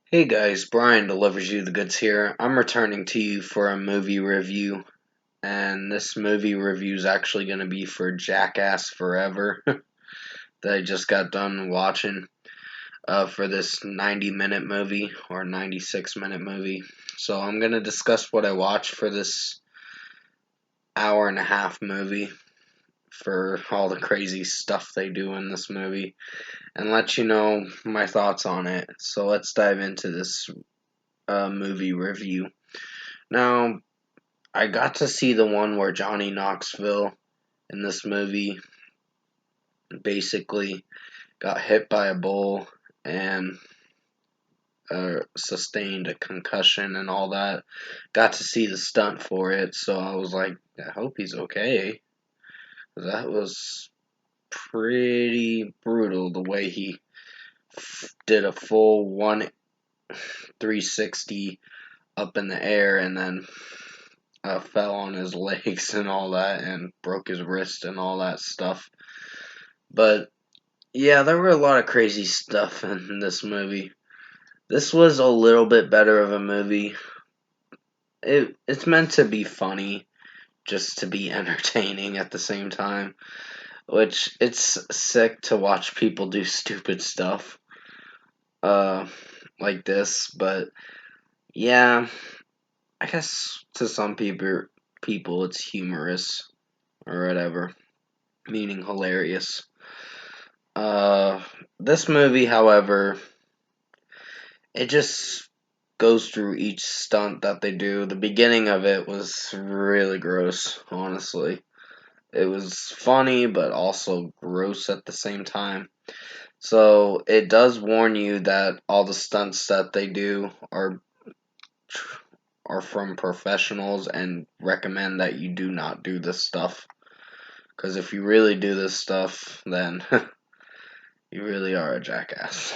Hey guys, Brian delivers you the goods here. I'm returning to you for a movie review, and this movie review is actually going to be for Jackass Forever that I just got done watching for this 90-minute movie or 96-minute movie. So I'm going to discuss what I watched for this hour and a half movie for all the crazy stuff they do in this movie and let you know my thoughts on it. So let's dive into this movie review. Now, I got to see the one where Johnny Knoxville in this movie basically got hit by a bull and sustained a concussion and all that. Got to see the stunt for it, so I was like, I hope he's okay. That was pretty brutal the way he did a full 360 up in the air and then fell on his legs and all that and broke his wrist and all that stuff. But yeah, there were a lot of crazy stuff in this movie. This was a little bit better of a movie. It's meant to be funny, just to be entertaining at the same time. Which it's sick to watch people do stupid stuff, uh, like this. But yeah, I guess to some people it's humorous or whatever, meaning hilarious. Uh, this movie, however, it just goes through each stunt that they do. The beginning of it was really gross, honestly. It was funny, but also gross at the same time. So it does warn you that all the stunts that they do are from professionals and recommend that you do not do this stuff. Because if you really do this stuff, then you really are a jackass.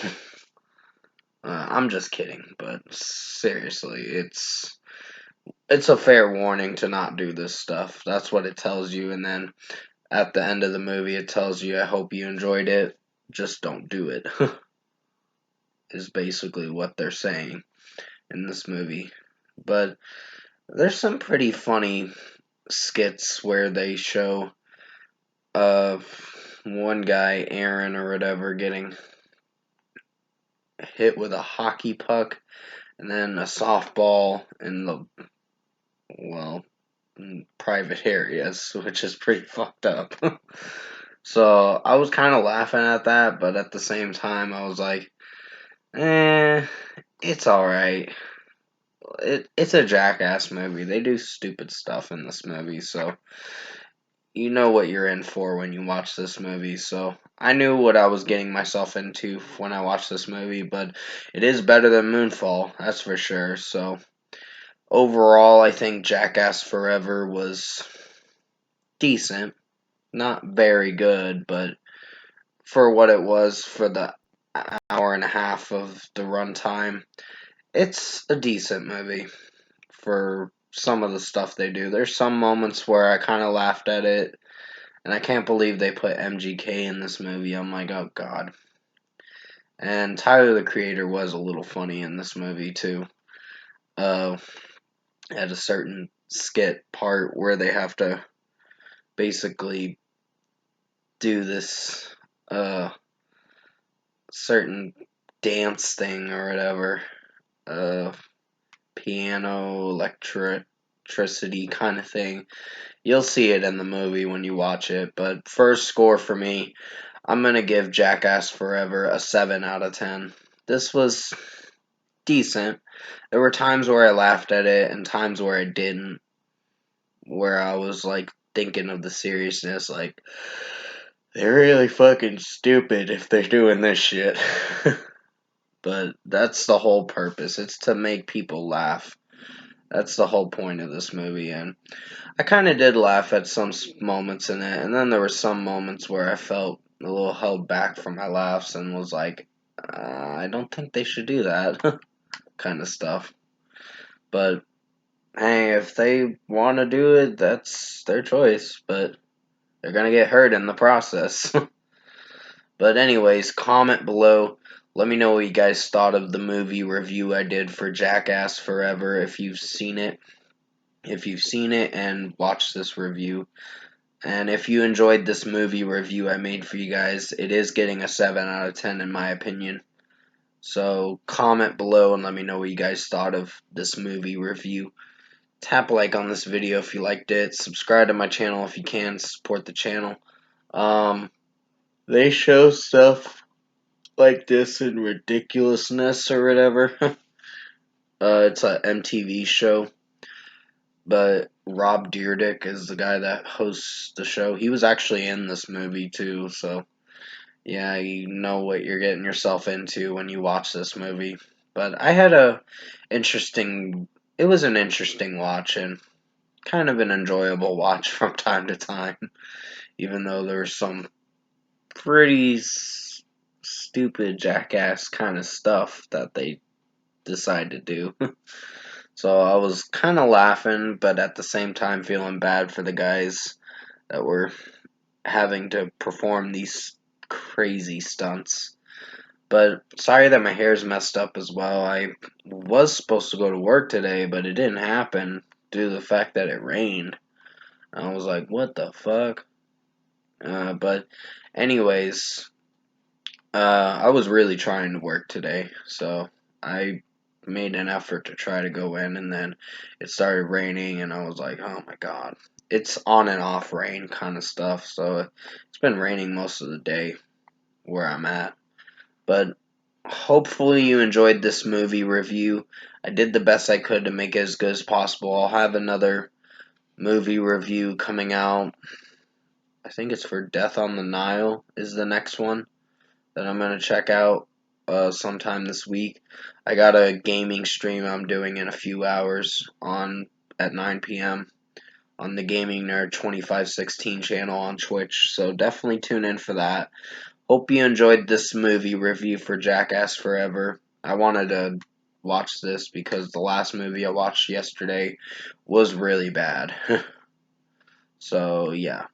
I'm just kidding, but seriously, it's a fair warning to not do this stuff. That's what it tells you, and then at the end of the movie, it tells you, "I hope you enjoyed it. Just don't do it." Is basically what they're saying in this movie. But there's some pretty funny skits where they show uh one guy, Aaron or whatever, getting hit with a hockey puck and then a softball in the, well, private areas, which is pretty fucked up. So I was kind of laughing at that, but at the same time, I was like, it's alright. It's a Jackass movie. They do stupid stuff in this movie, so you know what you're in for when you watch this movie. So I knew what I was getting myself into when I watched this movie, but it is better than Moonfall, that's for sure. So overall, I think Jackass Forever was decent. Not very good, but for what it was for the hour and a half of the runtime, it's a decent movie for some of the stuff they do. There's some moments where I kind of laughed at it, and I can't believe they put MGK in this movie. I'm like, oh god. And Tyler the Creator was a little funny in this movie too. Uh, at a certain skit part where they have to basically do this certain dance thing or whatever, uh, piano electricity kind of thing. You'll see it in the movie when you watch it. But first score for me, I'm gonna give Jackass Forever a 7 out of 10. This was decent. There were times where I laughed at it and times where I didn't, where I was like thinking of the seriousness, like they're really fucking stupid if they're doing this shit. But that's the whole purpose. It's to make people laugh. That's the whole point of this movie, and I kind of did laugh at some moments in it, and then there were some moments where I felt a little held back from my laughs and was like, I don't think they should do that, kind of stuff. But hey, if they want to do it, that's their choice, but they're gonna get hurt in the process. But anyways, comment below. Let me know what you guys thought of the movie review I did for Jackass Forever if you've seen it. If you've seen it and watched this review. And if you enjoyed this movie review I made for you guys, it is getting a 7 out of 10 in my opinion. So comment below and let me know what you guys thought of this movie review. Tap like on this video if you liked it. Subscribe to my channel if you can. Support the channel. They show stuff like this in ridiculousness or whatever. It's a MTV show, but Rob Dyrdek is the guy that hosts the show. He was actually in this movie too, so yeah, you know what you're getting yourself into when you watch this movie. But I had it was an interesting watch and kind of an enjoyable watch from time to time, even though there was some pretty stupid jackass kind of stuff that they decide to do. So I was kind of laughing, but at the same time feeling bad for the guys that were having to perform these crazy stunts. But sorry that my hair's messed up as well. I was supposed to go to work today, but it didn't happen due to the fact that it rained. I was like, what the fuck? But anyways, I was really trying to work today, so I made an effort to try to go in, and then it started raining, and I was like, oh my god. It's on and off rain kind of stuff, so it's been raining most of the day where I'm at. But hopefully you enjoyed this movie review. I did the best I could to make it as good as possible. I'll have another movie review coming out. I think it's for Death on the Nile is the next one that I'm going to check out sometime this week. I got a gaming stream I'm doing in a few hours on at 9 p.m. on the Gaming Nerd 2516 channel on Twitch, so definitely tune in for that. Hope you enjoyed this movie review for Jackass Forever. I wanted to watch this because the last movie I watched yesterday was really bad. So, yeah.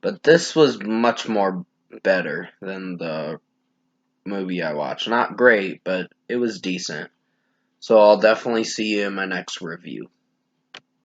But this was much more better than the movie I watched. Not great, but it was decent. So I'll definitely see you in my next review.